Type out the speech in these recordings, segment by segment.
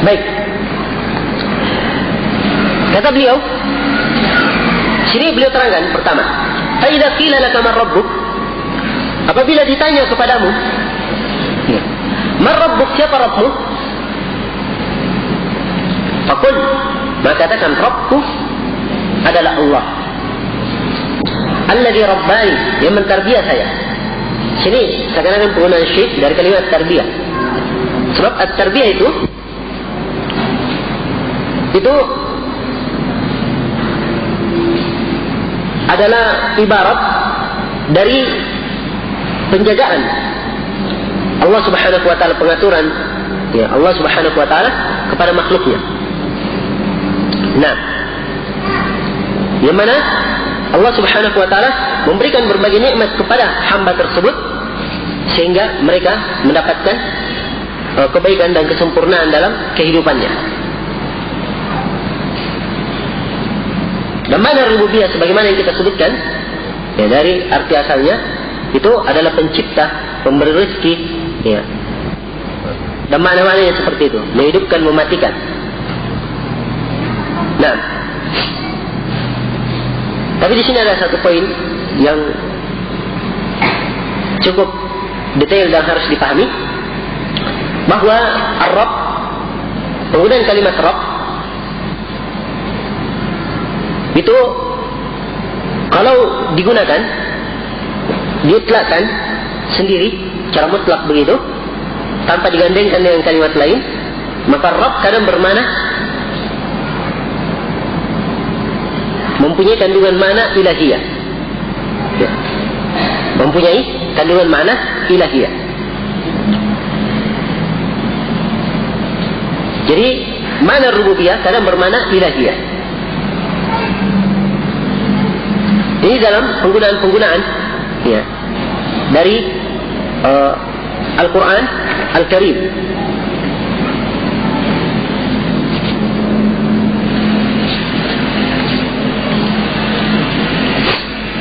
Baik. Kata beliau, sini beliau terangkan pertama, fa idza qila laka man rabbuk, apabila ditanya kepadamu, man rabbuk, siapa Rabbmu? Faqul, maka katakan Rabbku adalah Allah. Alladzi rabbani, yang mentarbiyah saya. Sini sekarang penggunaan syekh dari kalimat tarbiyah. Sebab at-tarbiyah itu adalah ibarat dari penjagaan Allah Subhanahu wa taala, pengaturan ya Allah Subhanahu wa taala kepada makhluknya. Nah, yang mana Allah Subhanahu wa taala memberikan berbagai nikmat kepada hamba tersebut sehingga mereka mendapatkan kebaikan dan kesempurnaan dalam kehidupannya. Dan mana rububiyah sebagaimana yang kita sebutkan ya, dari arti asalnya itu adalah pencipta, pemberi rezeki ya. Dan mana-mananya seperti itu, menghidupkan, mematikan. Nah, tapi di sini ada satu poin yang cukup detail dan harus dipahami, bahwa Ar-Rabb, penggunaan kalimat Rabb itu kalau digunakan, diitlakkan sendiri secara mutlak begitu, tanpa digandengkan dengan kalimat lain, maka Rabb kadang bermakna mempunyai kandungan makna ilahiyah ya. Mempunyai kandungan makna ilahiyah. Jadi makna rububiyah kadang bermakna ilahiyah. Ini dalam penggunaan-penggunaan ya, dari Al-Quran Al-Karim.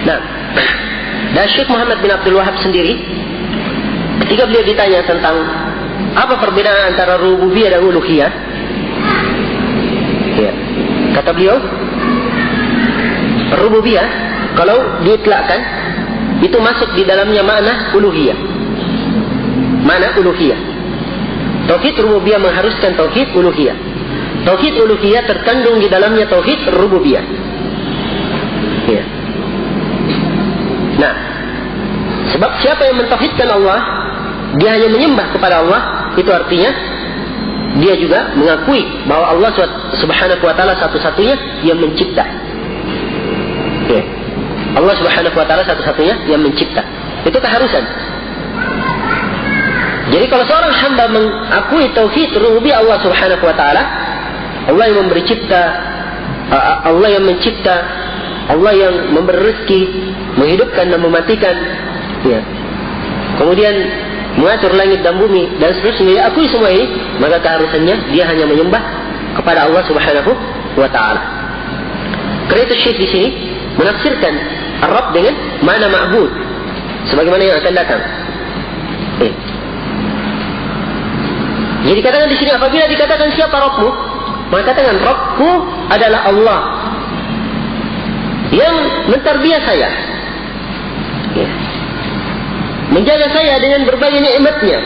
Nah, dan Syekh Muhammad bin Abdul Wahab sendiri, ketika beliau ditanya tentang apa perbedaan antara rububiyah dan uluhiyah, ya, kata beliau, rububiyah kalau diitlakkan itu masuk di dalamnya makna uluhiyah. Makna uluhiyah. Tauhid rububiyah mengharuskan tauhid uluhiyah. Tauhid uluhiyah terkandung di dalamnya tauhid rububiyah. Ya. Nah, sebab siapa yang mentauhidkan Allah, dia hanya menyembah kepada Allah, itu artinya dia juga mengakui bahwa Allah Subhanahu wa taala satu-satunya yang mencipta. Ya. Allah Subhanahu wa taala satu-satunya yang mencipta. Itu keharusan. Jadi kalau seorang hamba mengakui tauhid rububiyah Allah Subhanahu wa taala, Allah yang memberi cipta, Allah yang mencipta, Allah yang memberi rezeki, menghidupkan dan mematikan, ya. Kemudian mengatur langit dan bumi dan seterusnya, dia akui semua ini, maka keharusannya dia hanya menyembah kepada Allah Subhanahu wa taala. Karena itu Syekh di sini menafsirkan Ar-Rabb dengan makna ma'bud sebagaimana yang akan datang. Jadi katakan di sini, apabila dikatakan siapa Rabbmu, maka katakan Rabbku adalah Allah yang mentarbiyah saya, ya, menjaga saya dengan berbagai nikmatnya,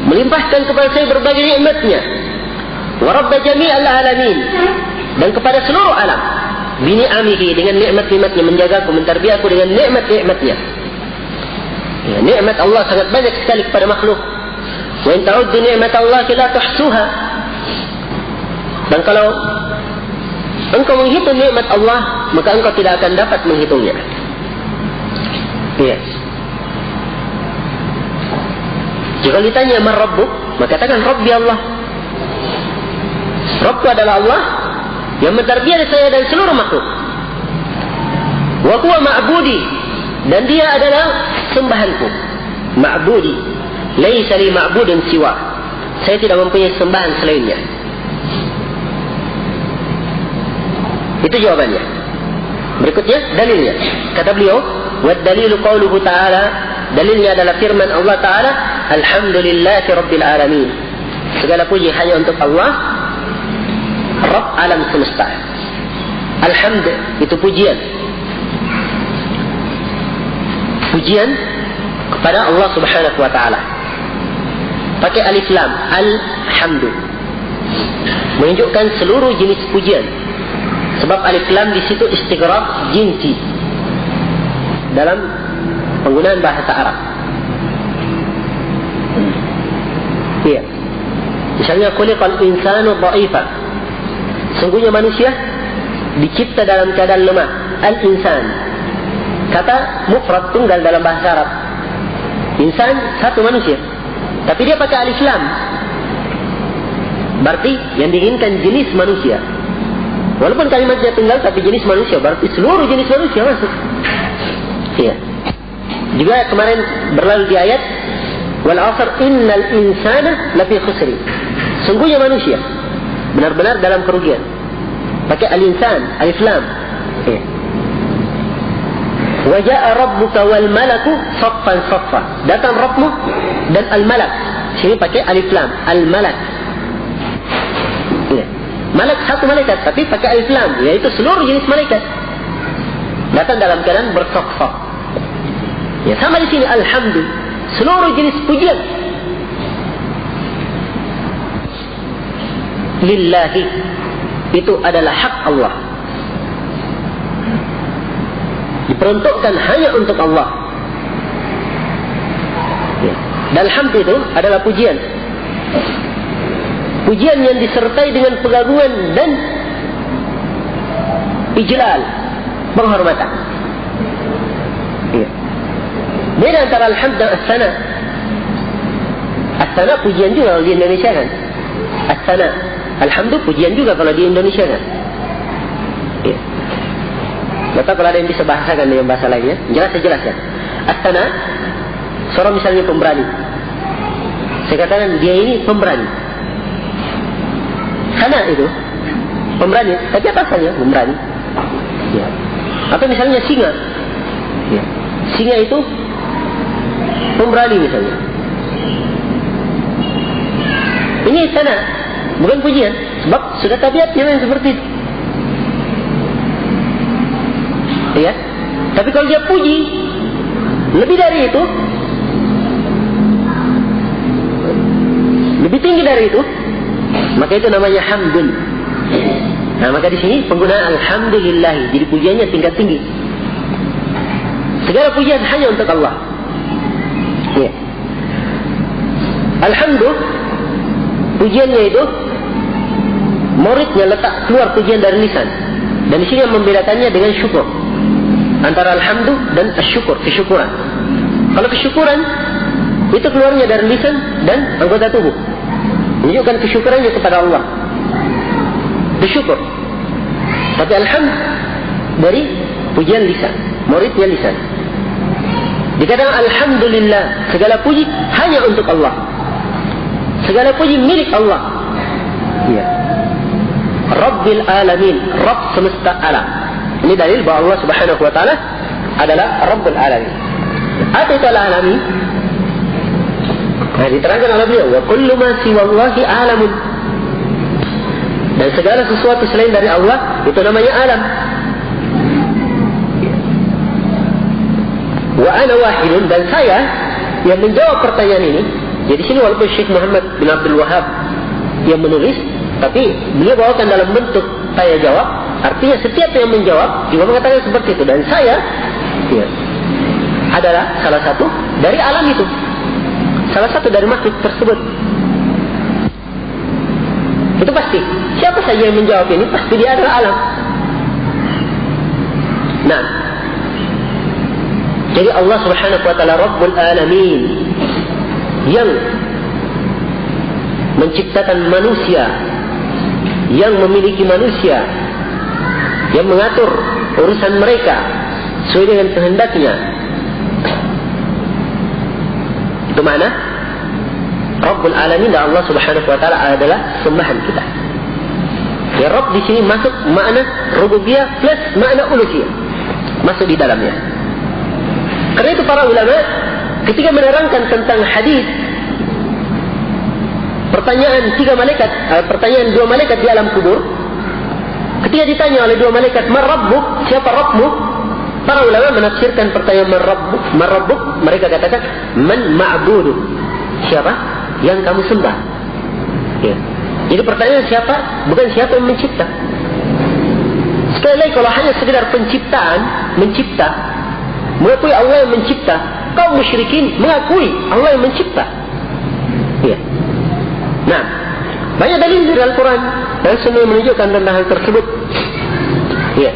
melimpahkan kepada saya berbagai nikmatnya. Wa Rabba jami'al alamin, dan kepada seluruh alam, bini'amihi, dengan nikmat-nikmatnya, menjagaku, mentarbiyahku dengan nikmat-nikmatnya. Ya, nikmat Allah sangat banyak sekali kepada makhluk. Wa in ta'uddu ni'matallahi la tuhsuha. Dan kalau engkau menghitung nikmat Allah, maka engkau tidak akan dapat menghitungnya. Ya. Jika ditanya man rabbuk, maka katakan Rabbi Allah. Rabbku adalah Allah yang mentarbiyah saya dan seluruh makhluk. Wa huwa ma'budi, dan dia adalah sembahanku. Ma'budi, laisa li ma'budun siwa. Saya tidak mempunyai sembahan selainnya. Itu jawabannya. Berikutnya dalilnya. Kata beliau, wa dalilu qauluhu ta'ala, dalilnya adalah firman Allah Ta'ala, alhamdulillahi rabbil alamin. Segala puji hanya untuk Allah, Rabb alam semesta. Alhamd itu pujian. Pujian kepada Allah Subhanahu wa taala. Pakai alif lam, alhamdu. Menunjukkan seluruh jenis pujian. Sebab alif lam di situ istighraq jinsi dalam penggunaan bahasa Arab. Iya. Misalnya khuliqal insanu dha'ifa. Sungguhnya manusia dicipta dalam keadaan lemah. Al-insan. Kata mufrad tunggal dalam bahasa Arab. Insan satu manusia. Tapi dia pakai alif lam. Berarti yang diinginkan jenis manusia. Walaupun kalimatnya tunggal tapi jenis manusia, berarti seluruh jenis manusia masuk. Iya. Juga kemarin berlalu di ayat wal 'asr innal insana lafi khusr. Sungguhnya manusia benar-benar dalam kerugian. Pakai al-insan, alif lam. Iya. Wa jaa rabbuka wal malaku saffan saffa. Datang Rabbmu dan al-malak. Sini pakai alif lam, al-malak. Iya. Malak satu malaikat tapi pakai alif lam, yaitu seluruh jenis malaikat. Datang dalam keadaan bersaff-saff. Ya, sama di sini alhamdu, seluruh jenis pujian. Lillahi, itu adalah hak Allah. Diperuntukkan hanya untuk Allah. Ya. Dan hamd itu adalah pujian. Pujian yang disertai dengan pengagungan dan ijlal, penghormatan. Ya. Beda antara alhamd dan as-sana. As-sana pujian juga kalau di Indonesia kan. As-sana, alhamdu pujian juga kalau di Indonesia kan. Ya. Maka kalau ada yang bisa bahasakan dengan bahasa lainnya, jelas ya. As-sana, seorang misalnya pemberani. Saya katakan dia ini pemberani. Sana itu pemberani, tapi atasannya pemberani. Ya. Atau misalnya singa. Ya. Singa itu pemberani misalnya. Ini sana, bukan pujian, sebab sudah tabiatnya yang seperti itu. Ya. Tapi kalau dia puji lebih dari itu, lebih tinggi dari itu, maka itu namanya hamdun. Nah, maka di sini penggunaan alhamdulillah, jadi pujiannya tingkat tinggi. Segala pujian hanya untuk Allah. Ya. Alhamdulillah, pujiannya itu muridnya letak keluar pujian dari lisan. Dan di sini yang membedakannya dengan syukur. Antara alhamdulillah dan asyukur, kesyukuran. Kalau kesyukuran itu keluarnya dari lisan dan anggota tubuh. Menunjukkan kesyukurannya kepada Allah. Bersyukur. Tapi alhamdulillah dari pujian lisan, muridnya lisan. Dikatakan alhamdulillah, segala puji hanya untuk Allah. Segala puji milik Allah. Ya. Rabbil alamin, Rabb semesta alam. Ini dalil bahawa Allah Subhanahu wa taala adalah Rabbul alamin. Apa itu al-alamin? Nah, diterangkan oleh beliau, wa kullu ma siwallahi alamun. Dan segala sesuatu selain dari Allah itu namanya alam. Wa ana wahidun, dan saya yang menjawab pertanyaan ini. Jadi sini walaupun Syekh Muhammad bin Abdul Wahhab yang menulis, tapi beliau bawakan dalam bentuk tanya jawab. Artinya setiap yang menjawab juga mengatakan seperti itu. Dan saya ya, adalah salah satu dari alam itu. Salah satu dari makhluk tersebut. Itu pasti. Siapa saja yang menjawab ini, pasti dia adalah alam. Nah, jadi Allah Subhanahu wa taala Rabbul alamin, yang menciptakan manusia, yang memiliki manusia, yang mengatur urusan mereka sesuai dengan kehendaknya. Itu mana? Rabbul alamin, dan Allah Subhanahu wa taala adalah sembahan kita. Ya, Rabb di sini masuk makna rububiyah plus makna uluhiyah. Masuk di dalamnya. Karena itu para ulama ketika menerangkan tentang hadis pertanyaan dua malaikat di alam kubur. Ketika ditanya oleh dua malaikat, "Man rabbuk?" Siapa Rabbmu? Para ulama menafsirkan pertanyaan "Man rabbuk?" Mereka katakan, "Man ma'buduk?" Siapa yang kamu sembah? Ya. Jadi pertanyaan siapa? Bukan siapa yang mencipta. Sekali lagi, kalau hanya sekedar penciptaan, mencipta, mengakui Allah yang mencipta, kaum musyrikin mengakui Allah yang mencipta. Ya. Nah, banyak dalil dari Al-Quran dan Sunnah menunjukkan tentang hal tersebut. Ya.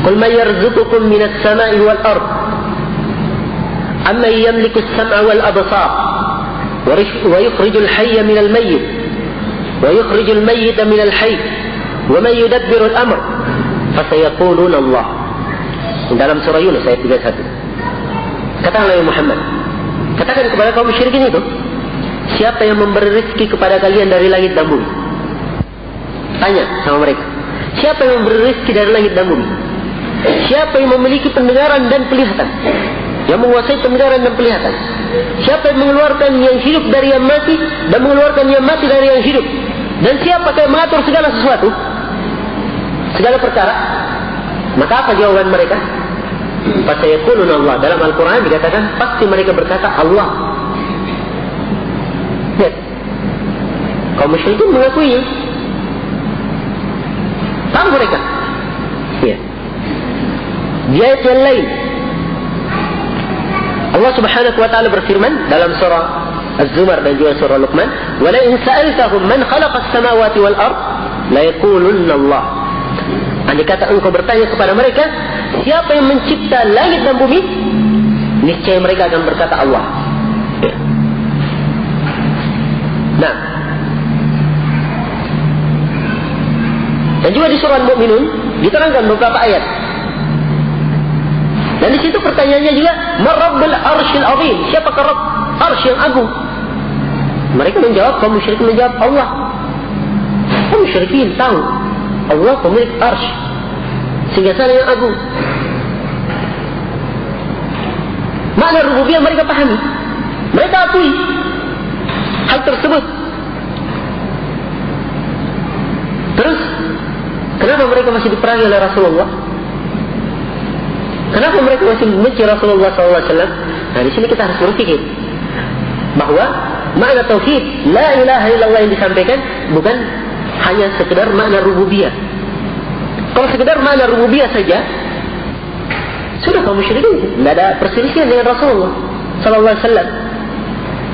Qul man yarzuqukum minas sama'i wal ard amman yamliku as-sam'a wal absar wa yukhrijul hayya minal mayyit wa yukhrijul mayyita minal hayy wa man yudabbiru al-amr fasayaquluna Allah. Dalam surah Yunus ayat 31. Katakanlah ya Muhammad, katakan kepada kaum musyrikin itu, siapa yang memberi rezeki kepada kalian dari langit dan bumi? Tanya sama mereka, siapa yang memberi rezeki dari langit dan bumi? Siapa yang memiliki pendengaran dan penglihatan? Yang menguasai pendengaran dan penglihatan? Siapa yang mengeluarkan yang hidup dari yang mati dan mengeluarkan yang mati dari yang hidup? Dan siapa yang mengatur segala sesuatu, segala perkara? Maka apa jawaban mereka? Fasayaquluna Allah. Dalam Al-Quran dikatakan pasti mereka berkata Allah. Lihat, kaum musyrikin mengakuinya. Tahu mereka. Ya. Di ayat yang lain, Allah Subhanahu wa taala berfirman dalam surah Az-Zumar dan juga surah Luqman, "Wa la in sa'altahum man khalaqa as-samawati wal ard la yaqulunna Allah." Andai kata engkau bertanya kepada mereka, siapa yang mencipta langit dan bumi? Niscaya mereka akan berkata Allah. Ya. Nah, dan juga di surah Al-Mu'minun diterangkan beberapa ayat. Dan di situ pertanyaannya juga, "Marabbul arsyil azim?" Siapakah Rabb arsy yang agung? Mereka menjawab, kaum musyrikin menjawab Allah. Kaum musyrikin tahu Allah pemilik arsy, singgasana yang agung. Makna rububiyah mereka pahami, mereka akui hal tersebut. Terus, kenapa mereka masih diperangi oleh Rasulullah? Kenapa mereka masih membenci Rasulullah SAW? Nah, di sini kita harus berpikir bahwa makna tauhid la ilaha illallah yang disampaikan bukan hanya sekedar makna rububiyah. Kalau sekedar makna rububiyah saja, sudah kaum musyrikin tidak ada perselisihan dengan Rasulullah SAW.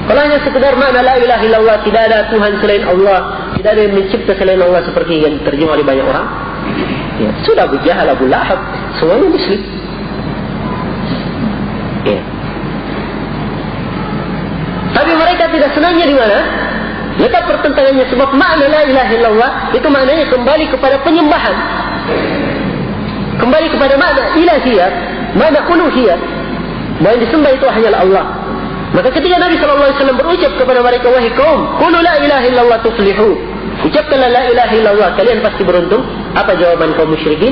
Kalau hanya sekedar makna la ilaha illallah, tidak ada Tuhan selain Allah, tidak ada yang mencipta selain Allah seperti yang terjemah oleh banyak orang, ya, sudah Abu Jahal, Abu Lahab, semuanya muslim. Ya. Tapi mereka tidak senangnya di mana? Letak pertentangannya, sebab makna la ilaha illallah itu maknanya kembali kepada penyembahan, kembali kepada makna ilahiyah, makna uluhiyah, bahwa yang disembah itu hanyalah Allah. Maka ketika Nabi SAW berucap kepada mereka, "Wahai kaum, qulu la ilaha illallah tuflihu." Ucapkanlah la ilaha illallah, kalian pasti beruntung. Apa jawaban kaum musyrikin?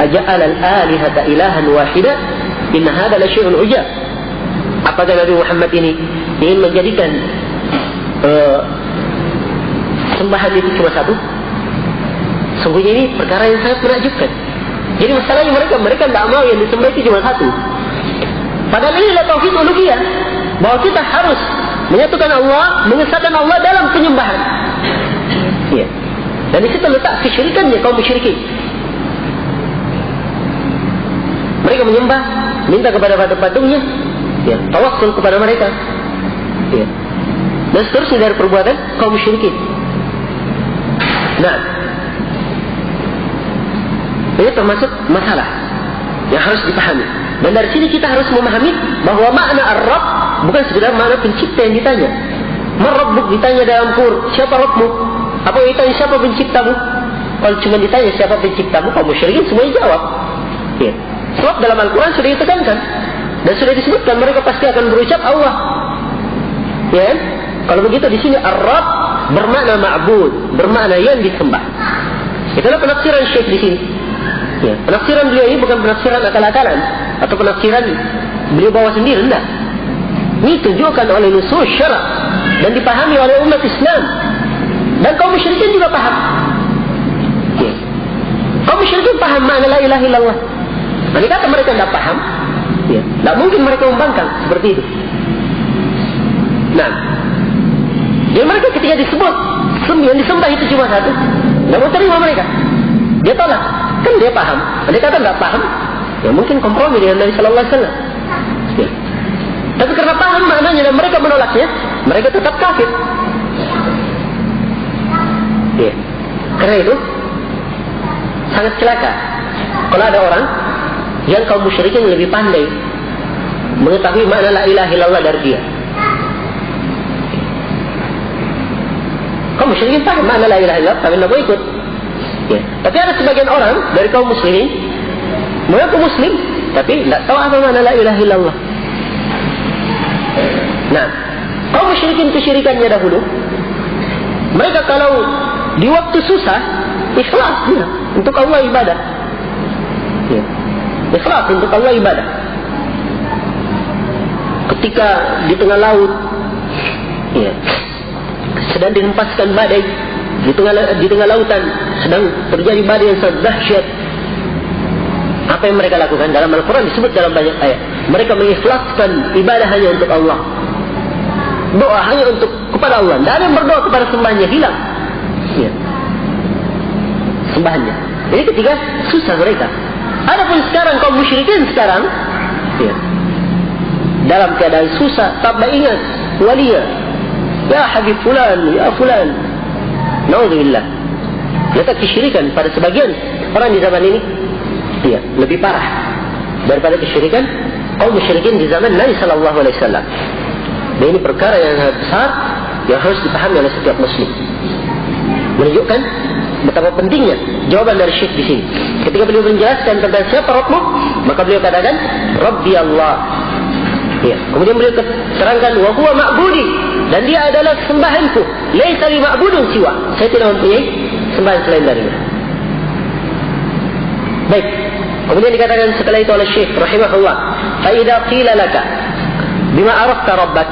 "Aja'ala al-alihata ilahan wahida? Inna hadha la syai'un ujab." Apakah Nabi Muhammad ini ingin menjadikan sembahan itu cuma satu? Sungguhnya ini perkara yang sangat menakjubkan. Jadi masalahnya mereka tidak mau yang disembah itu cuma satu. Padahal ini adalah tauhid uluhiyah, bahwa kita harus menyatukan Allah, mengesahkan Allah dalam penyembahan. Ya. Dan di situ letak kesyirikannya kaum musyrikin. Mereka menyembah, minta kepada patungnya, ya, tawassul kepada mereka, ya, dan seterusnya dari perbuatan kaum musyrikin. Nah, ini termasuk masalah yang harus dipahami. Dan dari sini kita harus memahami bahwa makna Ar-Rabb bukan sekedar makna pencipta yang ditanya. Man-Rabbuk ditanya dalam Qur, siapa Rabbmu? Apa yang ditanya siapa penciptamu? Kalau cuma ditanya siapa penciptamu, kaum musyrikin semuanya jawab. Ya. Sebab dalam Al-Quran sudah ditekankan dan sudah disebutkan mereka pasti akan berucap Allah. Ya. Kalau begitu di sini Ar-Rabb bermakna ma'bud, bermakna yang disembah. Itulah penafsiran Syekh di sini. Ya. Penafsiran beliau ini bukan penafsiran akal-akalan atau penafsiran beliau bawa sendiri, tidak. Ini tunjukkan oleh nusus syara'. dan dipahami oleh umat Islam. Dan kaum musyrikin juga paham. Kaum musyrikin paham makna la ilaha illallah. Andai kata mereka tidak paham, tidak mungkin mereka membangkang seperti itu. Nah, jadi mereka ketika disebut yang disembah itu cuma satu, tidak mau terima mereka. Dia tolak. Kan dia paham. Andai kata tidak paham, ya mungkin kompromi dengan Nabi Sallallahu Alaihi Wasallam. Tapi karena paham maknanya dan mereka menolaknya, mereka tetap kafir. Karena itu sangat celaka kalau ada orang yang kaum musyrikin lebih pandai mengetahui makna la ilaha illallah dari dia. Kaum musyrikin paham makna la ilaha illallah, tapi tidak mau ikut. Tapi ada sebagian orang dari kaum muslimin mengaku muslim, tapi tidak tahu apa makna la ilaha illallah. Nah, kaum musyrikin kesyirikannya dahulu, mereka kalau di waktu susah ikhlas untuk Allah ibadah. Ikhlas untuk Allah ibadah. Ketika di tengah laut, sedang dihempaskan badai, di tengah lautan sedang terjadi badai yang sangat dahsyat. Apa yang mereka lakukan? Dalam Al-Quran disebut dalam banyak ayat. Mereka mengikhlaskan ibadah hanya untuk Allah. Doa hanya untuk kepada Allah. Tidak ada yang berdoa kepada sembahannya, hilang. Sembahannya. Jadi ketika susah mereka. Adapun sekarang kaum musyrikin sekarang, dalam keadaan susah, tak ingat waliya. Ya Habib Fulan, ya Fulan. Na'udzubillah. Letak kesyirikan pada sebagian orang di zaman ini, lebih parah daripada kesyirikan kaum musyrikin di zaman Nabi Sallallahu Alaihi Wasallam. Dan ini perkara yang sangat besar yang harus dipahami oleh setiap muslim. Menunjukkan betapa pentingnya jawaban dari Syekh di sini. Ketika beliau menjelaskan tentang siapa Rabbmu, maka beliau katakan Rabbi Allah. Kemudian beliau terangkan wa huwa ma'budi, dan dia adalah sembahanku. Laisa li ma'budun siwa. Saya tidak mempunyai sembahan selain darinya. Baik. Kemudian dikatakan setelah itu oleh Syekh rahimahullah, fa idza qila laka bima arafta rabbak,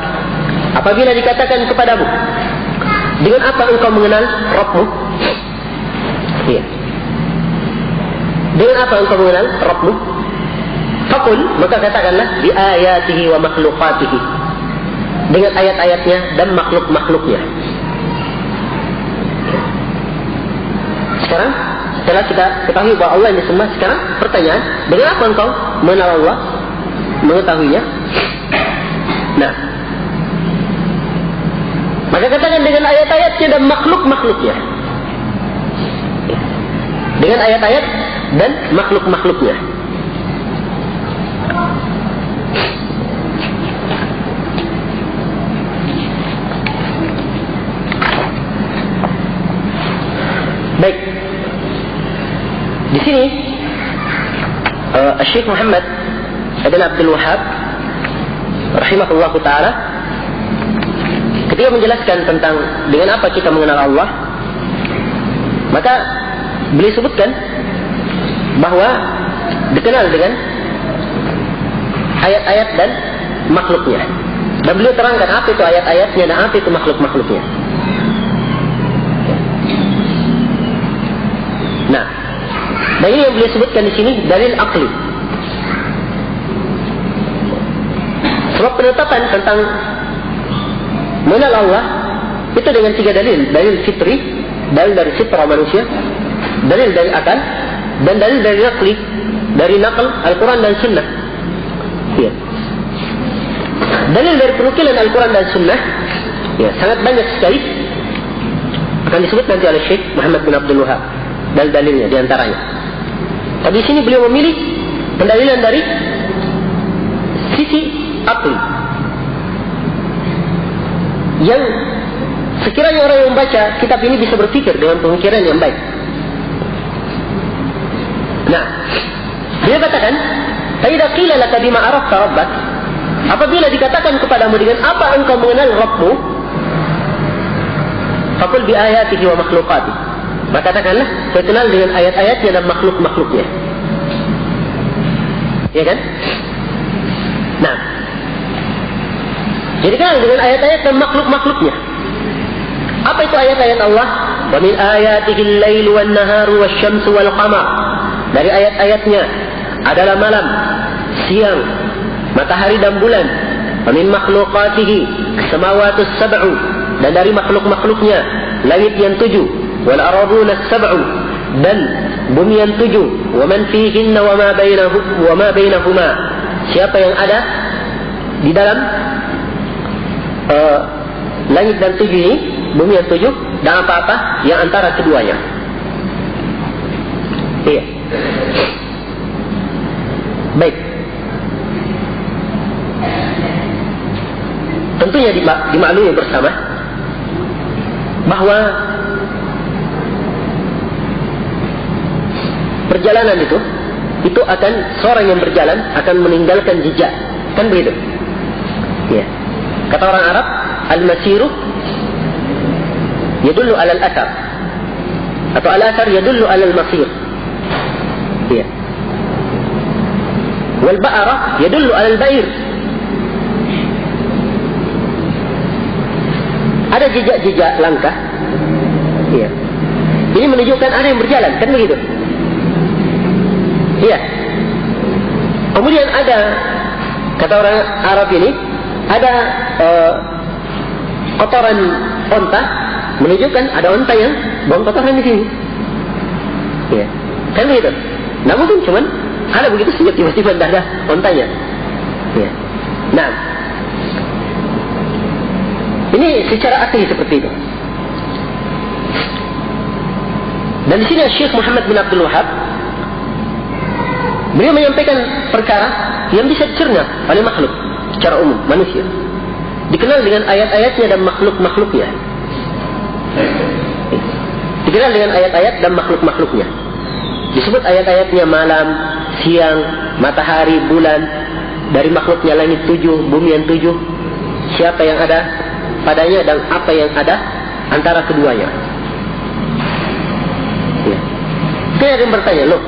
apabila dikatakan kepadamu dengan apa engkau mengenal Rabbmu? Dengan apa engkau mengenal Rabbmu? Faqul, maka katakanlah bi ayatihi wa makhluqatihi, dengan ayat-ayatnya dan makhluk-makhluknya. Sekarang setelah kita ketahui bahwa Allah yang disembah, sekarang pertanyaan, dengan apa engkau mengenal Allah, mengetahuinya? Nah, maka katakan dengan ayat-ayatnya dan makhluk-makhluknya. Dengan ayat-ayat dan makhluk-makhluknya. Baik. Di sini Syekh Muhammad bin Abdul Wahhab rahimahullah taala ketika menjelaskan tentang dengan apa kita mengenal Allah, maka beliau sebutkan bahwa dikenal dengan ayat-ayat dan makhluknya. Dan beliau terangkan apa itu ayat-ayatnya dan apa itu makhluk-makhluknya. Nah, dan ini yang beliau sebutkan di sini dalil akli. Sebab penetapan tentang mengenal Allah itu dengan 3 dalil. Dalil fitri, dalil dari fitrah manusia, dalil dari akal, dan dalil dari akli, dari naql Al-Quran dan Sunnah. Dalil dari penukilan Al-Quran dan Sunnah sangat banyak sekali, akan disebut nanti oleh Syekh Muhammad bin Abdul Wahhab dalil-dalilnya diantaranya. Tapi di sini beliau memilih pendalilan dari sisi akli, yang sekiranya orang yang membaca kitab ini bisa berpikir dengan pemikiran yang baik. Nah, dia katakan, "Fa idza qila laka bima arafta rabbak," apabila dikatakan kepadamu dengan apa engkau mengenal Rabbmu, faqul bi ayatihi wa makhluqatihi, maka katakanlah saya kenal dengan ayat-ayatnya dan makhluk-makhluknya. Ya kan? Nah, Jadi kan dengan ayat-ayat dan makhluk-makhluknya. Apa itu ayat-ayat Allah? Wa min ayatihi al-lailu wan-naharu wasyamsu wal-qamar. Dari ayat-ayatnya adalah malam, siang, matahari dan bulan. Wa min makhluqatihi as-samawatus sab'u. Dan dari makhluk-makhluknya langit yang 7, wal arduna as-sab'u, dan bumi yang 7, wa man fihinna wa ma bainahuma. Siapa yang ada di dalam langit dan 7 ini, bumi yang 7, dan apa-apa yang antara keduanya. Iya. Baik. Tentunya dimaklumi bersama bahwa perjalanan itu akan, seorang yang berjalan akan meninggalkan jejak, kan begitu? Ya. Kata orang Arab, al-masiru yadullu ala al-athar, atau al-athar yadullu ala al-masir. Ya. Wal ba'ara yadullu ala al-ba'ir. Ada jejak-jejak langkah. Ya. Ini menunjukkan ada yang berjalan, kan begitu? Iya. Kemudian ada, kata orang Arab ini, ada kotoran onta, menunjukkan ada onta yang buang kotoran di sini. Iya. Kan begitu? Nah, mungkin cuman ada begitu saja, tiba-tiba tidak ada ontanya. Iya. Nah, ini secara akli seperti itu. Dan di sini Syekh Muhammad bin Abdul Wahab, beliau menyampaikan perkara yang bisa dicerna oleh makhluk secara umum, manusia. Dikenal dengan ayat-ayatnya dan makhluk-makhluknya. Dikenal dengan ayat-ayat dan makhluk-makhluknya. Disebut ayat-ayatnya malam, siang, matahari, bulan. Dari makhluknya langit 7, bumi yang 7. Siapa yang ada padanya dan apa yang ada antara keduanya. Ya. Mungkin ada yang bertanya, loh,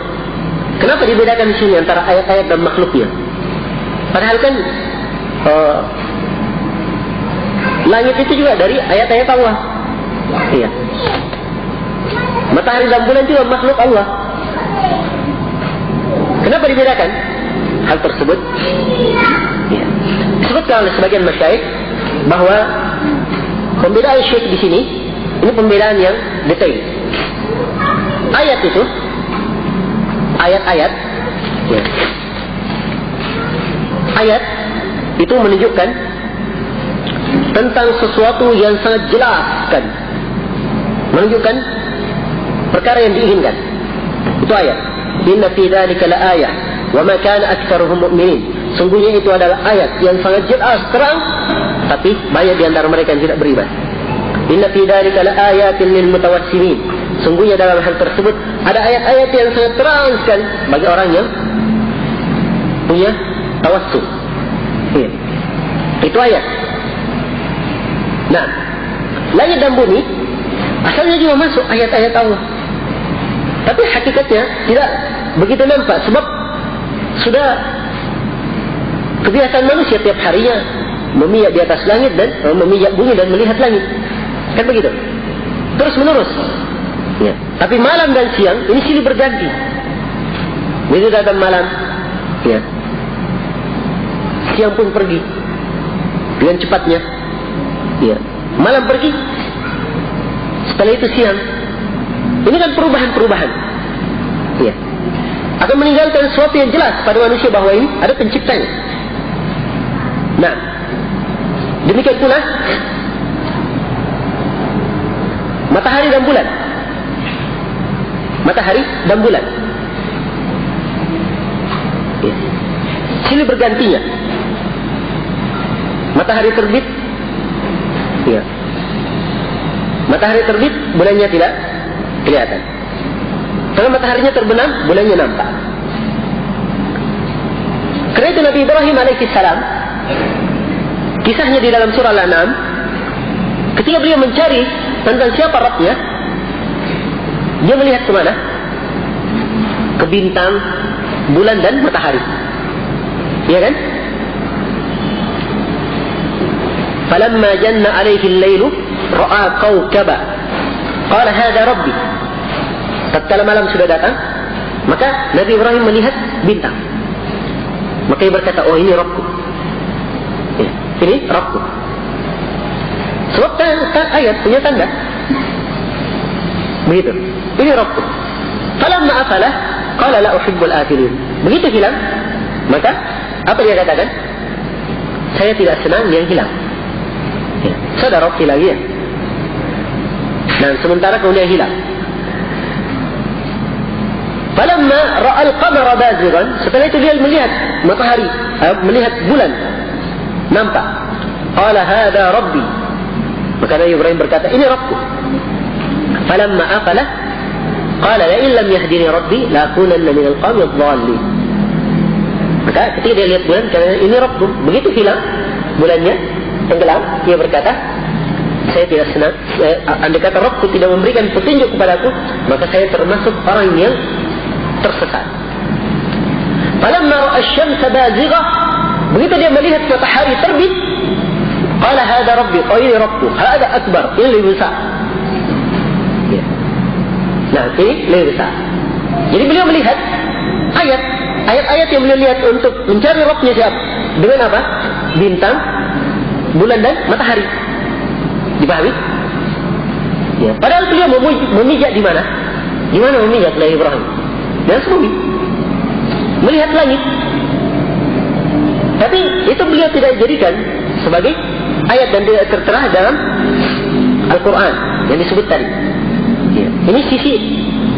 kenapa dibedakan di sini antara ayat-ayat dan makhluknya? Padahal kan langit itu juga dari ayat-ayat Allah. Iya. Matahari dan bulan juga makhluk Allah. Kenapa dibedakan hal tersebut? Ya. Disebutkan oleh sebagian masyayikh bahwa pembedaan syekh di sini ini pembedaan yang detail. Ayat itu, ayat-ayat, ya. Ayat itu menunjukkan tentang sesuatu yang sangat jelas, kan? Menunjukkan perkara yang diinginkan. Itu ayat. Inna fi dzalika laayah wa ma kana aktsaruhum mu'minin. Sungguhnya itu adalah ayat yang sangat jelas, terang, tapi banyak di antara mereka yang tidak beriman. Inna fi dzalika laayatin lil mutawassimin. Sungguhnya dalam hal tersebut ada ayat-ayat yang sangat terang sekali bagi orang yang punya tawassul. Ya. Itu ayat. Nah, langit dan bumi asalnya juga masuk ayat-ayat Allah. Tapi hakikatnya tidak begitu nampak, sebab sudah kebiasaan manusia tiap harinya memijak di atas langit dan memijak bumi dan melihat langit. Kan begitu? Terus menerus. Ya. Tapi malam dan siang ini silih berganti. Begitu datang malam, ya. Siang pun pergi dengan cepatnya. Ya. Malam pergi, setelah itu siang. Ini kan perubahan-perubahan. Ya. Akan meninggalkan sesuatu yang jelas pada manusia bahwa ini ada penciptanya. Nah, demikian pula matahari dan bulan. Matahari dan bulan. Ya. Silih bergantinya. Matahari terbit. Ya. Matahari terbit, bulannya tidak kelihatan. Kalau mataharinya terbenam, bulannya nampak. Karena itu Nabi Ibrahim alaihissalam, kisahnya di dalam surah Al-An'am, ketika beliau mencari tentang siapa Rabbnya, dia melihat ke mana? Ke bintang, bulan dan matahari. Iya kan? falamma janna alaihi al-lailu ra'a kawkaba qala hadha rabbi. Tatkala malam sudah datang, maka Nabi Ibrahim melihat bintang. Maka dia berkata, oh ini Rabbku. Ya, ini Rabbku. Sebab ayat punya tanda. Begitu. Ini Rabbku. Falamma afalah qala la uhibbul afilin. Begitu hilang, maka apa dia katakan? Saya tidak senang yang hilang. Ya, sudah Rabb hilang ya. Dan sementara kemudian hilang. Falamma ra'al qamara bazighan, setelah itu dia melihat matahari, melihat bulan nampak. Qala hadha rabbi. Maka Nabi Ibrahim berkata, ini Rabbku. Falamma afala qala la in lam yahdini rabbi la akunanna minal qawmi adh-dhalin. Maka ketika dia lihat bulan, kata ini Rabbku. Begitu hilang bulannya tenggelam, dia berkata, saya tidak senang. Andai kata Rabbku tidak memberikan petunjuk kepadaku, maka saya termasuk orang yang tersesat. Falamma ra'a asy-syamsa bazighah, begitu dia melihat matahari terbit, qala hadha rabbi, oh ini Rabbku, hadha akbar, ini lebih besar. Ya. Nah, ini lebih besar. Jadi beliau melihat ayat-ayat yang beliau lihat untuk mencari Rabbnya siapa? Dengan apa? Bintang, bulan dan matahari. Dipahami? Ya. Padahal beliau memijak di mana? Di mana memijak Nabi Ibrahim? Dan bumi. Melihat langit. Tapi itu beliau tidak jadikan sebagai ayat dan tidak tertera dalam Al-Quran yang disebut tadi. Ya. Ini sisi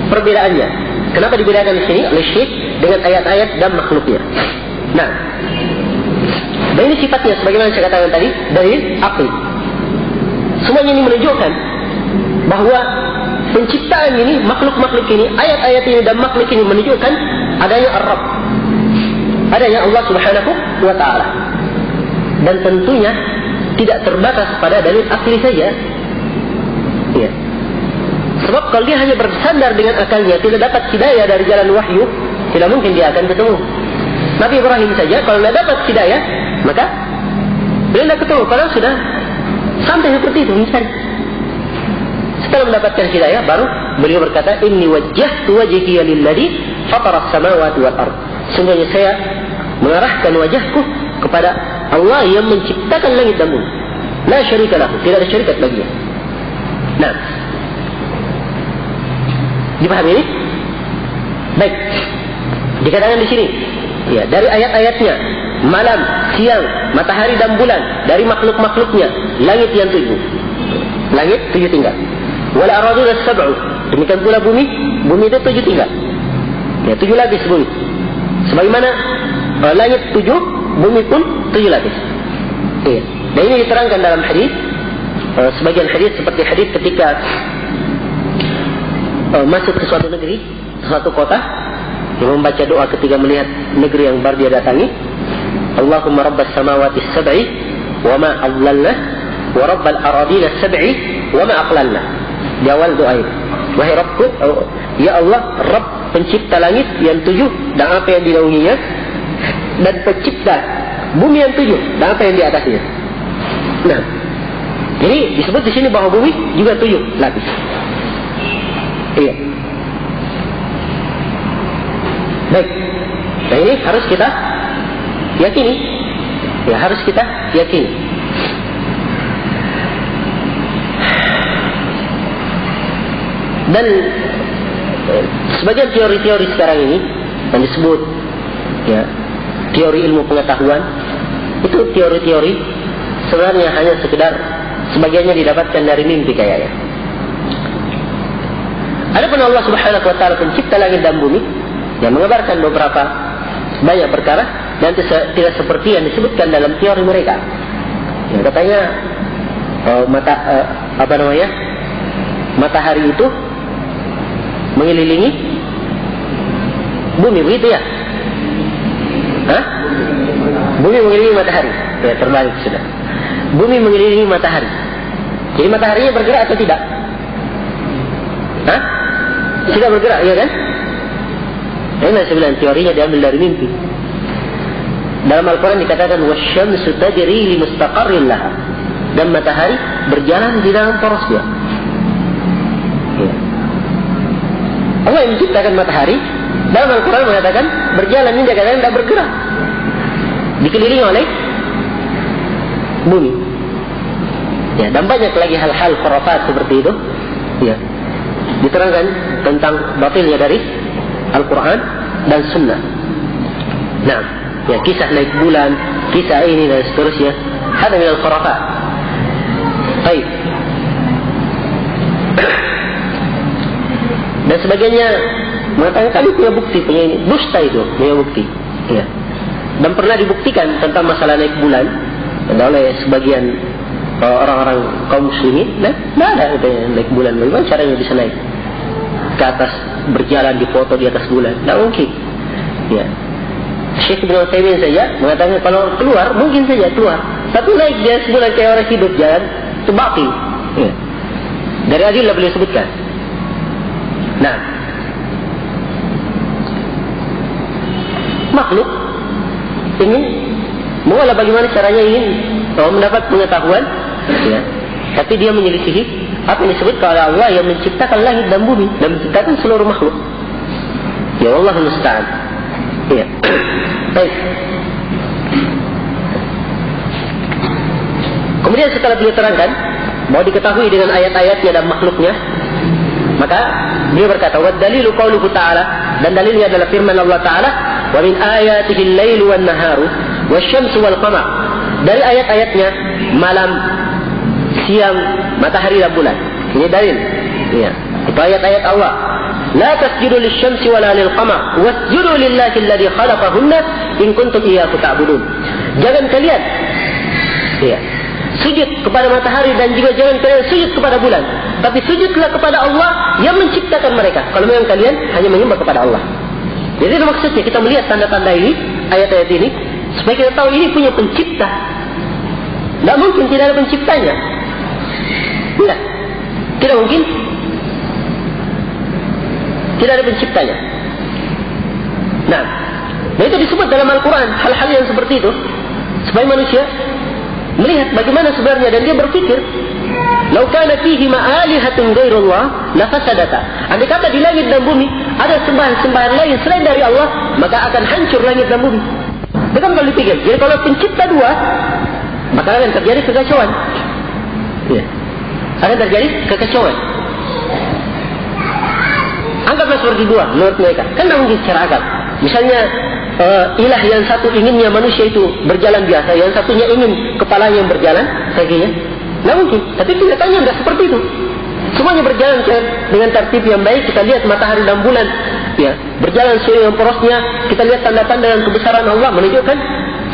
perbedaannya. Kenapa dibedakan di sini oleh Syekh dengan ayat-ayat dan makhluknya? Nah, dan ini sifatnya sebagaimana saya katakan tadi dari akli. Semuanya ini menunjukkan bahawa penciptaan ini, makhluk-makhluk ini, ayat-ayat ini dan makhluk ini menunjukkan adanya Ar-Rabb, adanya Allah Subhanahu wa Ta'ala. Dan tentunya tidak terbatas pada dalil akli saja. Ya. Sebab kalau dia hanya bersandar dengan akalnya, tidak dapat hidayah dari jalan wahyu, tidak mungkin dia akan ketemu. Nabi Ibrahim saja kalau tidak dapat hidayah, maka beliau tidak ketemu. Kalau sudah sampai seperti itu mencari. Setelah mendapatkan hidayah, baru beliau berkata, inni wajjahtu wajhiya lilladzi fatara as-samawati wal ard. Sungguhnya saya mengarahkan wajahku kepada Allah yang menciptakan langit dan bumi. La syarika lahu, tidak ada syarikat baginya. Nah, dipahami ini? Baik. Dikatakan di sini, ya, dari ayat-ayatnya, malam, siang, matahari dan bulan, dari makhluk-makhluknya, langit yang 7. Langit 7 tingkat. Wal aradun as-sab'u. Demikian pula bumi itu 7 tingkat. Ya, 7 lapis bumi. Sebagaimana langit 7, bumi pun 7 lapis. Ya. Dan ini diterangkan dalam hadis. Sebagian hadis seperti hadis ketika masuk ke suatu negeri, suatu kota, yang membaca doa ketika melihat negeri yang baru dia datangi. Allahumma rabbas samawati as-sab'i wa ma adlalna wa rabbal aradin as-sab'i wa ma aqlalna. Di awal doa itu, wahai Rabbku, ya Allah, Rabb pencipta langit yang 7 dan apa yang dinaunginya, dan pencipta bumi yang 7 dan apa yang di atasnya. Nah, jadi disebut di sini bahawa bumi juga 7 lapis. Iya. Baik. Nah, ini harus kita yakini. Ya, harus kita yakini. Dan sebagian teori-teori sekarang ini yang disebut, ya, teori ilmu pengetahuan, itu teori-teori sebenarnya hanya sekedar sebagiannya didapatkan dari mimpi kayaknya. Adapun Allah Subhanahu wa Ta'ala pencipta langit dan bumi, yang mengabarkan beberapa banyak perkara dan tidak seperti yang disebutkan dalam teori mereka. Yang katanya matahari itu mengelilingi bumi, begitu ya? Hah? Bumi mengelilingi matahari. Ya, terbalik sudah. Bumi mengelilingi matahari. Jadi mataharinya bergerak atau tidak? Hah? Tidak bergerak, ya kan? Ini saya bilang teorinya diambil dari mimpi. Dalam Al-Quran dikatakan wasyamsu tajri li mustaqarrin laha. dan matahari berjalan di dalam porosnya. Ya. Allah yang menciptakan matahari dalam Al-Quran mengatakan berjalan, ini kadang tidak bergerak, dikelilingi oleh bumi. Ya, dan banyak lagi hal-hal khurafat seperti itu. Ya, diterangkan tentang batilnya dari Al-Quran dan Sunnah. Nah, ya, kisah naik bulan, kisah ini dan seterusnya, ada minal khurafat. Baik. Dan sebagainya mengatakan kami punya bukti, punya ini, dusta itu, punya bukti. Ya. Dan pernah dibuktikan tentang masalah naik bulan oleh sebagian orang-orang kaum muslimin. Nah, tidak ada naik bulan. Bagaimana caranya bisa naik ke atas, berjalan di foto di atas bulan? Tidak mungkin. Ya. Syekh Ibn Utsaimin saja mengatakan kalau keluar mungkin saja keluar, tapi naik di atas bulan kayak orang hidup jalan itu batil. Ya. Dari adillah beliau sebutkan. Nah, makhluk ingin mengolah bagaimana caranya ingin mendapat pengetahuan, ya. Tapi dia menyelisihi apa yang disebut oleh Allah yang menciptakan langit dan bumi dan menciptakan seluruh makhluk. Ya Allah musta'an. Ya. Baik. Kemudian setelah beliau terangkan mau diketahui dengan ayat-ayatnya dan makhluknya, maka beliau berkata, wa dalilu qauluhu ta'ala, dan dalilnya adalah firman Allah Ta'ala, wa min ayatihi al-lailu wan naharu wasyamsu wal qamar. Dari ayat-ayatnya malam, siang, matahari dan bulan. Ini dalil. Ya. Itu ayat-ayat Allah. La tasjudu lisyamsi wala lil qamar wasjudu lillahi alladhi khalaqahunna in kuntum iyyahu ta'budun. Jangan kalian sujud kepada matahari dan juga jangan kalian sujud kepada bulan, tapi sujudlah kepada Allah yang menciptakan mereka. Kalau memang kalian hanya menyembah kepada Allah. Jadi itu maksudnya kita melihat tanda-tanda ini, ayat-ayat ini, supaya kita tahu ini punya pencipta. Tidak mungkin tidak ada penciptanya. Tidak. Tidak mungkin tidak ada penciptanya. Nah itu disebut dalam Al-Quran hal-hal yang seperti itu, supaya manusia melihat bagaimana sebenarnya dan dia berpikir, "Lau kana fihi ma'alihatun ghairullah la fasadata." Andai kata di langit dan bumi ada sembahan-sembahan lain selain dari Allah, maka akan hancur langit dan bumi. Bukan kalau dipikir. Jadi kalau pencipta dua, maka akan terjadi kekacauan. Ya. Akan terjadi kekacauan. Anggaplah seperti dua menurut mereka. Kan tidak mungkin secara akal. Misalnya ilah yang satu inginnya manusia itu berjalan biasa, yang satunya ingin kepalanya yang berjalan kakinya. Tidak mungkin. Tapi kenyataannya tidak seperti itu. Semuanya berjalan dengan tertib yang baik. Kita lihat matahari dan bulan, ya, berjalan sesuai dengan porosnya. Kita lihat tanda-tanda dan kebesaran Allah menunjukkan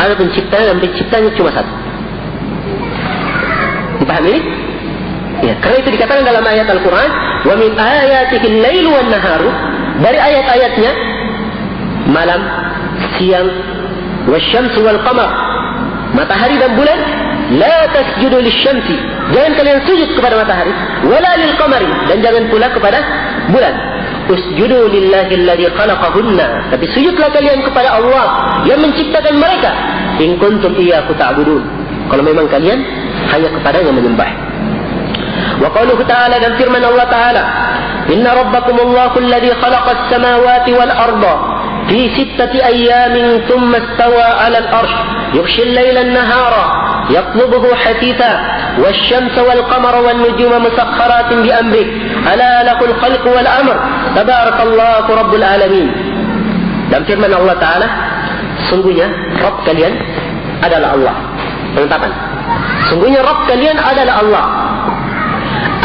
ada penciptanya dan penciptanya cuma satu. Dipahami ini? Ya, karena itu dikatakan dalam ayat Al-Quran, wa min ayatihi al-lailu wan naharu, dari ayat-ayatnya malam, siang, wasyamsu wal qamar, matahari dan bulan. La tasjudu lisyamsi, jangan kalian sujud kepada matahari, wala lil qamari, dan jangan pula kepada bulan. Usjudu lillahi alladhi khalaqahunna, tapi sujudlah kalian kepada Allah yang menciptakan mereka. In kuntum iyyahu ta'budun, kalau memang kalian hanya kepadanya menyembah. Wa qauluhu ta'ala, dan firman Allah Ta'ala, inna rabbakumullahu alladhi khalaqas samawati wal arda fi 6 ayyamin thumma istawa 'alal 'arsy yughshi al-laila an-nahara yatlubuhu hatitha wasyamsa wal qamara wan nujuma musakhkharatin bi amri ala lahul khalqu wal amr tabarakallahu rabbul alamin. Dan firman Allah Ta'ala, sungguhnya Rabb kalian adalah Allah. Penetapan, sungguhnya Rabb kalian adalah Allah,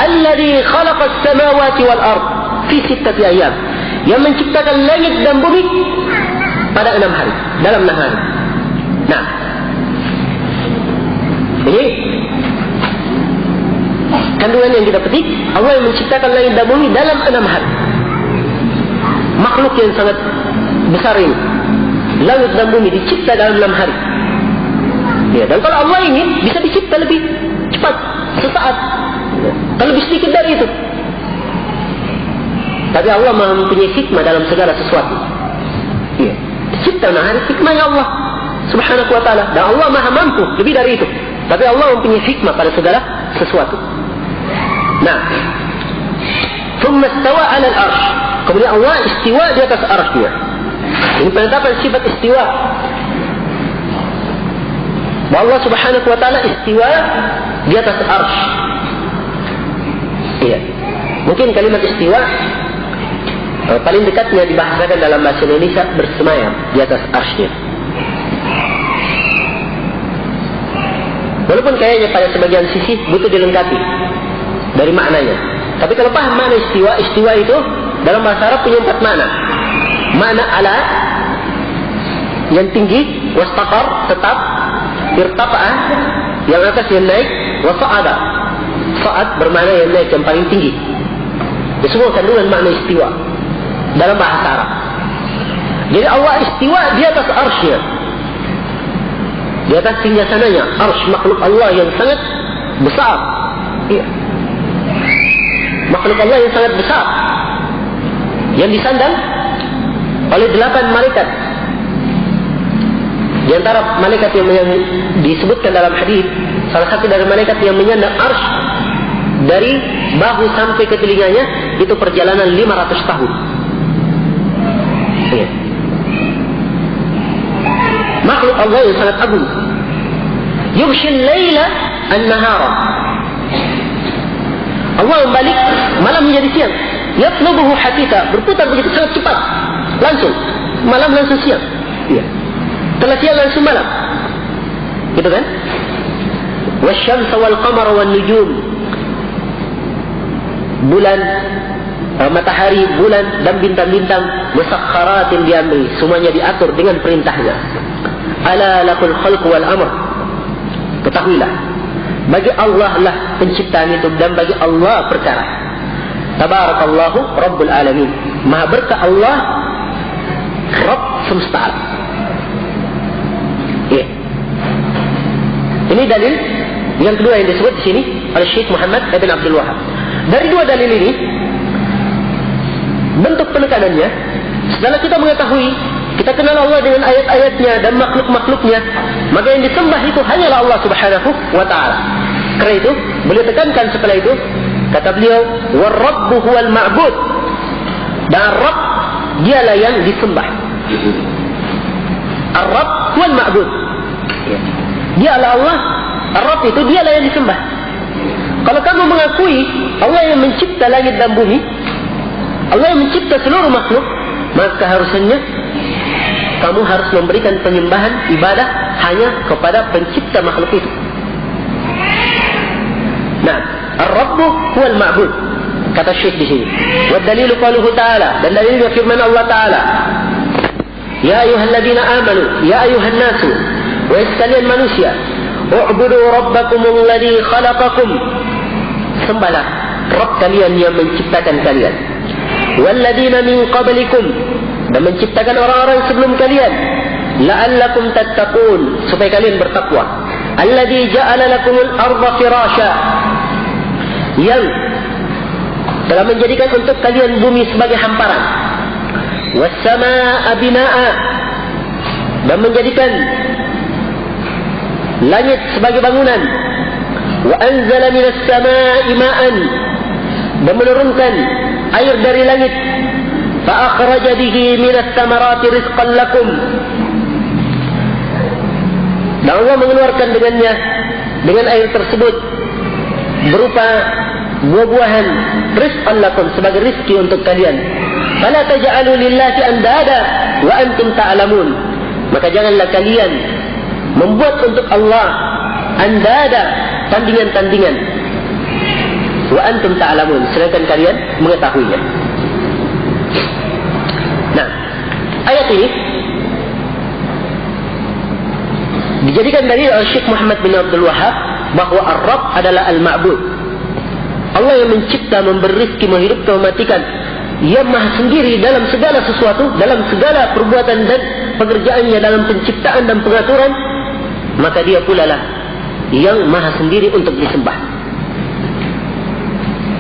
alladhi khalaqas samawati wal ard fi 6 ayyam, yang menciptakan langit dan bumi pada 6 hari, dalam 6 hari. Nah, ini kandungan yang kita petik, Allah yang menciptakan langit dan bumi dalam 6 hari. Makhluk yang sangat besar ini, langit dan bumi dicipta dalam 6 hari. Ya, dan kalau Allah ingin bisa dicipta lebih cepat, sesaat, kalau lebih sedikit dari itu. Tapi Allah mempunyai hikmah dalam segala sesuatu. Ya, dicipta 6 hari, hikmahnya Allah Subhanahu wa ta'ala. Dan Allah maha mampu lebih dari itu. Tapi Allah mempunyai hikmah pada segala sesuatu. Nah, thumma istawa 'ala al-'arsy. Kemudian Allah istiwa di atas arsy-Nya. Ini penetapan sifat istiwa. Allah Subhanahu wa taala istiwa di atas arsy. Iya. Mungkin kalimat istiwa paling dekatnya dibahasakan dalam bahasa Indonesia bersemayam di atas arsy-Nya. Walaupun kayaknya pada sebagian sisi butuh dilengkapi dari maknanya. Tapi kalau paham makna istiwa, istiwa itu dalam bahasa Arab punya 4 makna. Makna ala, yang tinggi, wastaqar, tetap, irtafa'ah, yang atas yang naik, wasa'ada. Sa'ad bermakna yang naik, yang paling tinggi. Itu semua kandungan makna istiwa dalam bahasa Arab. Jadi Allah istiwa di atas arsy-Nya, di atas singgasananya. Arsy makhluk Allah yang sangat besar. Iya. Makhluk Allah yang sangat besar, yang disandang oleh 8 malaikat. Di antara malaikat yang disebutkan dalam hadis, salah satu dari malaikat yang menyandang arsy dari bahu sampai ke telinganya itu perjalanan 500 tahun. Iya. Makhluk Allah yang sangat agung. Yughshil laila an-nahara. Allah membalik malam menjadi siang. Yatlubuhu hatitha, berputar begitu sangat cepat. Langsung malam langsung siang. Iya. Setelah siang langsung malam. Gitu kan? Wasyamsa wal qamara wan nujum. Bulan, matahari, bulan dan bintang-bintang musakhkharatin diamri, semuanya diatur dengan perintahnya. Ala lakul khalq wal amr. Ketahuilah, bagi Allah lah penciptaan itu dan bagi Allah perkara. Tabarakallahu Rabbul Alamin. Maha berkah Allah, Rabb semesta alam. Ya. Ini dalil yang kedua yang disebut di sini oleh Syekh Muhammad Ibn Abdul Wahab. Dari 2 dalil ini, bentuk penekanannya, setelah kita mengetahui, kita kenal Allah dengan ayat-ayatnya dan makhluk-makhluknya, maka yang disembah itu hanyalah Allah Subhanahu wa ta'ala. Karena itu, beliau tekankan setelah itu, kata beliau, وَالرَّبُّ هُوَ الْمَعْبُودِ. Dan Rabb, dialah yang disembah. Ar-Rabb huwa al-Ma'bud. Dialah Allah, Ar-Rabb itu dialah yang disembah. Kalau kamu mengakui Allah yang mencipta langit dan bumi, Allah yang mencipta seluruh makhluk, maka harusnya kamu harus memberikan penyembahan ibadah hanya kepada pencipta makhluk itu. Nah, Ar-Rabbu huwal ma'bud, kata Syekh di sini. Wa dalilu qauluhu ta'ala, dan dalilnya firman Allah Ta'ala, ya ayyuhalladzina amanu, ya ayyuhan nasu, wa sekalian manusia, u'budu rabbakumul ladzi khalaqakum. Sembahlah Rabb kalian yang menciptakan kalian. Walladzina min qablikum, dan menciptakan orang-orang sebelum kalian. La'allakum tattaqun, supaya kalian bertakwa. Alladzi ja'ala lakumul arda firasya, yang telah menjadikan untuk kalian bumi sebagai hamparan. Was samaa'a binaa'a, dan menjadikan langit sebagai bangunan. Wa anzala minas samaa'i ma'an, dan menurunkan air dari langit. Fa akhraja bihi minas thamarati rizqan lakum, dan Allah mengeluarkan dengannya, dengan air tersebut, berupa buah-buahan, rizqan lakum, sebagai rizki untuk kalian. Fala taj'alu lillahi andada wa antum ta'lamun. Maka janganlah kalian membuat untuk Allah andada, tandingan-tandingan, wa antum ta'lamun, sedangkan kalian mengetahuinya. Nah, ayat ini dijadikan dalil oleh Syekh Muhammad bin Abdul Wahab bahwa Ar-Rabb adalah Al-Ma'bud. Allah yang mencipta, memberi rezeki, menghidupkan, mematikan. Ia maha sendiri dalam segala sesuatu, dalam segala perbuatan dan pekerjaannya, dalam penciptaan dan pengaturan. Maka dia pula lah yang maha sendiri untuk disembah.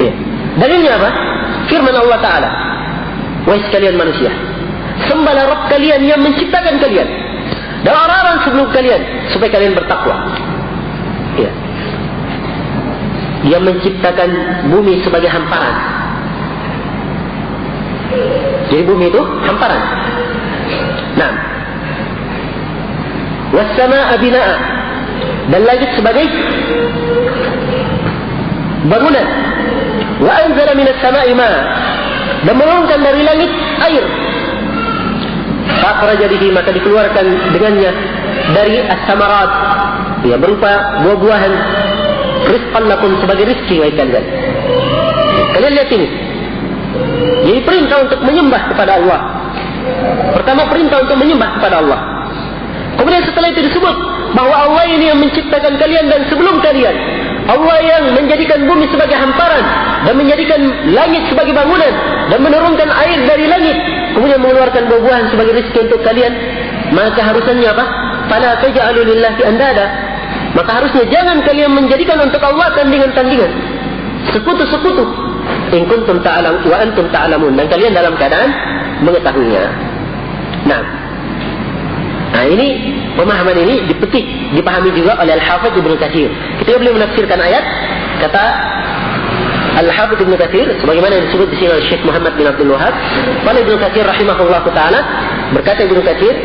Ya. Dalilnya apa? Firman Allah Ta'ala, wahai sekalian manusia, sembahlah Rabb kalian yang menciptakan kalian dan orang-orang sebelum kalian, supaya kalian bertakwa. Ya. Dia menciptakan bumi sebagai hamparan. Jadi bumi itu hamparan. Nah, was-samaa'a binaa'a, dan langit sebagai bangunan. Wa anzala minas samaa'i maa'a, dan menurunkan dari langit air. Fakhraja bihi, maka dikeluarkan dengannya dari as-samarat, ya, berupa buah-buahan, rizqan lakum, sebagai rizki bagi kalian. Kalian lihat ini. Jadi perintah untuk menyembah kepada Allah. Pertama, perintah untuk menyembah kepada Allah. Kemudian setelah itu disebut bahawa Allah ini yang menciptakan kalian dan sebelum kalian. Allah yang menjadikan bumi sebagai hamparan dan menjadikan langit sebagai bangunan dan menurunkan air dari langit, kemudian mengeluarkan buah-buahan sebagai rezeki untuk kalian. Maka harusnya apa? Fala taj'alu lillahi andada. Maka harusnya jangan kalian menjadikan untuk Allah tandingan-tandingan, sekutu-sekutu. In kuntum ta'lamun wa antum ta'lamun, dan kalian dalam keadaan mengetahuinya. Nah, ini pemahaman ini dipahami juga oleh Al-Hafidz Ibnu Katsir. Ketika beliau menafsirkan ayat, kata Al-Hafidz Ibnu Katsir, sebagaimana yang disebut di sini oleh Syekh Muhammad bin Abdul Wahhab, qala Ibnu Katsir rahimahullahu taala, berkata Ibnu Katsir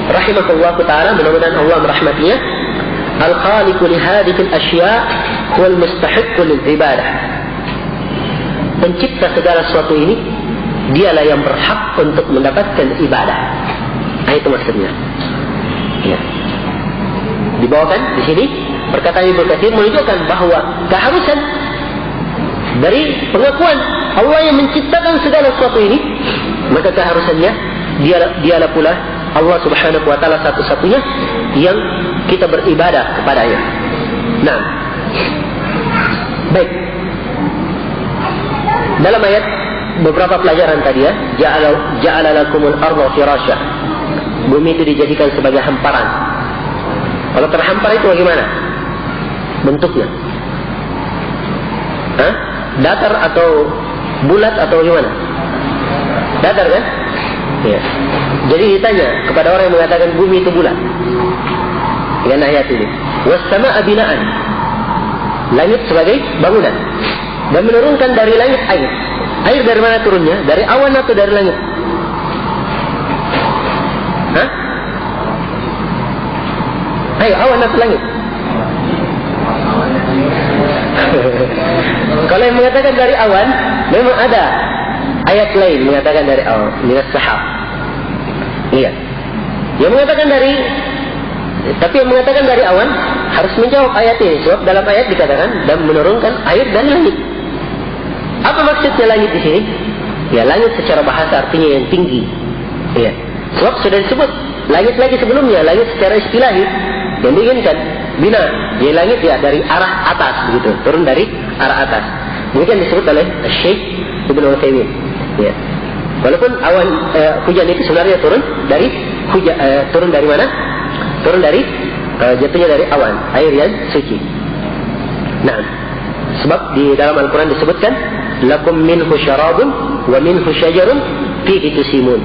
rahimahullahu taala, mudah-mudahan Allah merahmatinya, al-khaliqu li hadhihi al-ashya' wal mustahiqqu lil ibadah. Pencipta segala sesuatu ini, dialah yang berhak untuk mendapatkan ibadah. Itu maksudnya. Ya. Dibawakan di sini perkataan Ibnu Katsir menunjukkan bahawa keharusan dari pengakuan Allah yang menciptakan segala sesuatu ini, maka keharusannya dialah pula Allah Subhanahu wa taala satu-satunya yang kita beribadah kepadanya. Nah, baik. Dalam ayat beberapa pelajaran tadi, ya, ja'ala lakumul arda firasya. Bumi itu dijadikan sebagai hamparan. Kalau terhampar itu bagaimana bentuknya? Datar atau bulat atau bagaimana? Datar kan? Ya. Jadi ditanya kepada orang yang mengatakan bumi itu bulat, dengan ayat ini, was-samaa'a bina'an, langit sebagai bangunan, dan menurunkan dari langit air. Air dari mana turunnya? Dari awan atau dari langit? Ayo, awan atau langit? Kalau yang mengatakan dari awan, memang ada ayat lain mengatakan dari awan, minas sahab. Iya. Yang mengatakan dari, tapi yang mengatakan dari awan harus menjawab ayat ini, sebab dalam ayat dikatakan dan menurunkan air dari langit. Apa maksudnya langit di sini? Ya, langit secara bahasa artinya yang tinggi. Ya. Sebab sudah disebut langit lagi sebelumnya, langit secara istilahi yang diinginkan bina. Jadi langit ya dari arah atas begitu, turun dari arah atas. Demikian disebut oleh Syekh Ibnu Utsaimin. Ya. Walaupun awan hujan itu sebenarnya turun dari mana? Turun dari jatuhnya dari awan, air yang suci. Nah, sebab di dalam Al-Quran disebutkan lakum minhu syarabun wa minhu syajarun fihi tusimun.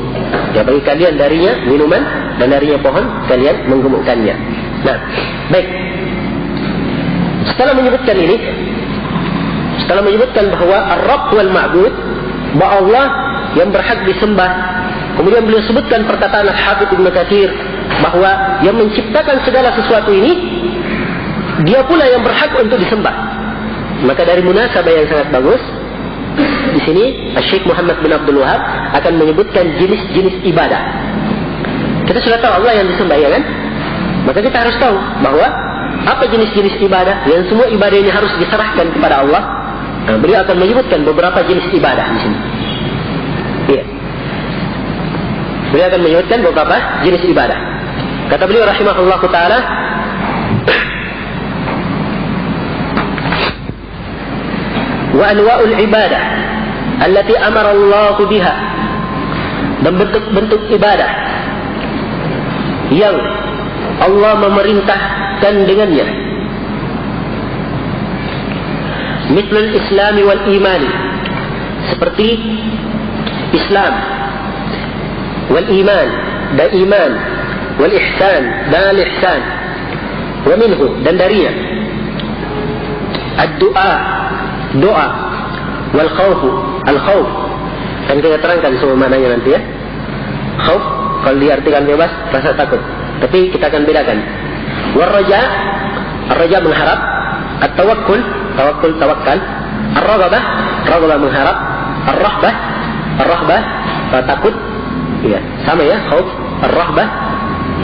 Ya, bagi kalian darinya minuman dan darinya pohon kalian menggemukkannya. Nah, baik. Setelah menyebutkan ini, setelah menyebutkan bahawa Ar-Rabb wal Ma'bud, bahawa Allah yang berhak disembah, kemudian beliau sebutkan perkataan Al-Hafidz Ibnu Katsir bahawa yang menciptakan segala sesuatu ini dia pula yang berhak untuk disembah. Maka dari munasabah yang sangat bagus di sini Syekh Muhammad bin Abdul Wahhab akan menyebutkan jenis-jenis ibadah. Kita sudah tahu Allah yang disembah, ya kan? Maka kita harus tahu bahawa apa jenis-jenis ibadah, yang semua ibadah ini harus diserahkan kepada Allah. Nah, beliau akan menyebutkan beberapa jenis ibadah di sini. Iya. Beliau akan menyebutkan beberapa jenis ibadah. Kata beliau rahimahullahu taala, wa anwa'ul ibadah allati amara Allah biha, dan bentuk-bentuk ibadah yang Allah memerintahkan dengannya. Mislul Islami wal Imani, seperti Islam, wal Iman, dan iman, wal Ihsan, dan al-Ihsan, wa minhu, dan darinya ad-du'a, doa, wal khawfu, al-khawf. Kan kita terangkan semua maknanya nanti ya. Khauf kalau diartikan bebas, rasa takut. Tapi kita akan bedakan. War raja, ar-raja mengharap, at-tawakkul, tawakkul tawakal, ar-raghabah, raghabah mengharap, ar-rahbah, ar-rahbah takut. Ya, sama ya, khauf, ar-rahbah.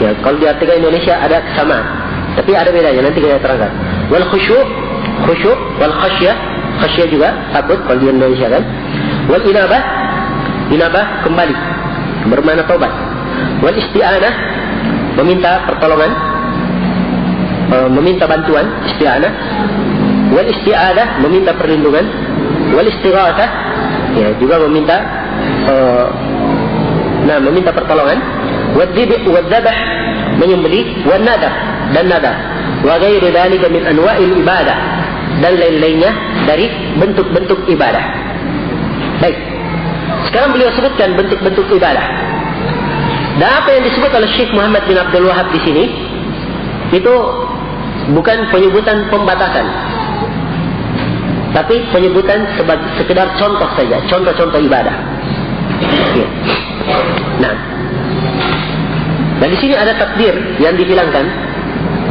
Ya, kalau diartikan Indonesia ada kesamaan. Tapi ada bedanya, nanti kita terangkan. Wal khusyu', khusyu', wal khasyah, khasyah juga takut kalau di Indonesia kan. Wal inabah, inabah kembali, bermakna taubat. Wal isti'anah, meminta pertolongan, meminta bantuan, isti'anah. Wal isti'adah, meminta perlindungan. Wal istighatsah, ya juga meminta meminta pertolongan. Wad dzabh, menyembelih. Wan nadar, dan nadar. Wa ghairu dzalika min anwa'il ibadah, dan lain-lainnya dari bentuk-bentuk ibadah. Baik. Sekarang beliau sebutkan bentuk-bentuk ibadah. Dan apa yang disebut oleh Syekh Muhammad bin Abdul Wahab di sini itu bukan penyebutan pembatasan, tapi penyebutan sekedar contoh saja, contoh-contoh ibadah. Ya. Nah, dan di sini ada takdir yang dihilangkan.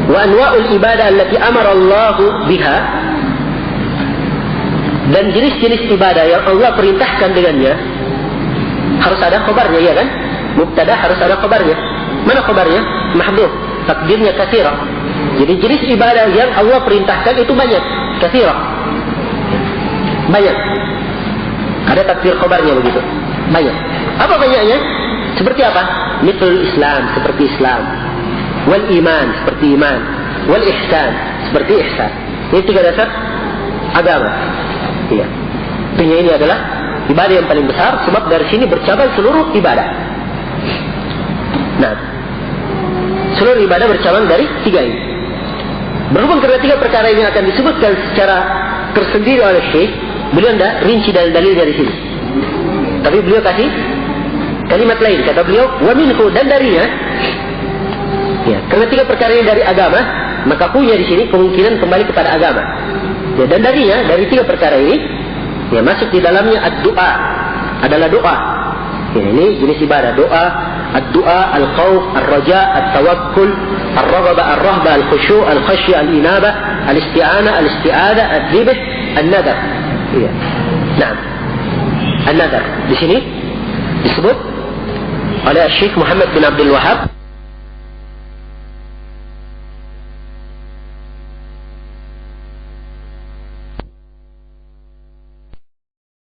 Wa anwa'ul ibadah allati amara Allahu biha, dan jenis-jenis ibadah yang Allah perintahkan dengannya harus ada khabarnya, ya kan? Mubtada harus ada khabarnya. Mana khabarnya? Mahdhuf. Takdirnya katsira. Jadi jenis ibadah yang Allah perintahkan itu banyak, katsira. Banyak. Ada takdir khabarnya begitu. Banyak. Apa banyaknya? Seperti apa? Mithlul Islam, seperti Islam. Wal iman, seperti iman. Wal ihsan, seperti ihsan. Ini tiga dasar agama. Iya. Tentunya ini adalah ibadah yang paling besar, sebab dari sini bercabang seluruh ibadah. Nah, seluruh ibadah bercabang dari tiga ini. Berhubung karena tiga perkara ini akan disebutkan secara tersendiri oleh Syekh, beliau tidak rinci dalil dari sini. Tapi beliau kasih kalimat lain. Kata beliau, wa minhu, dan darinya. Ya, karena tiga perkara ini dari agama, maka punya di sini kemungkinan kembali kepada agama. Ya, dan darinya, dari tiga perkara ini, ya masuk di dalamnya ad-du'a, adalah doa. Ya, ini jenis ibadah, doa, ad-du'a, al-khawf, ar-raja, at-tawakkul, ar-raghabah, ar-rahbah, al-khusyu', al-khasyah, al-inabah, al-isti'anah, al-isti'adah, ad-dzibh, an-nadar. Ya. Nah, an-nadar di sini disebut oleh Syekh Muhammad bin Abdul Wahab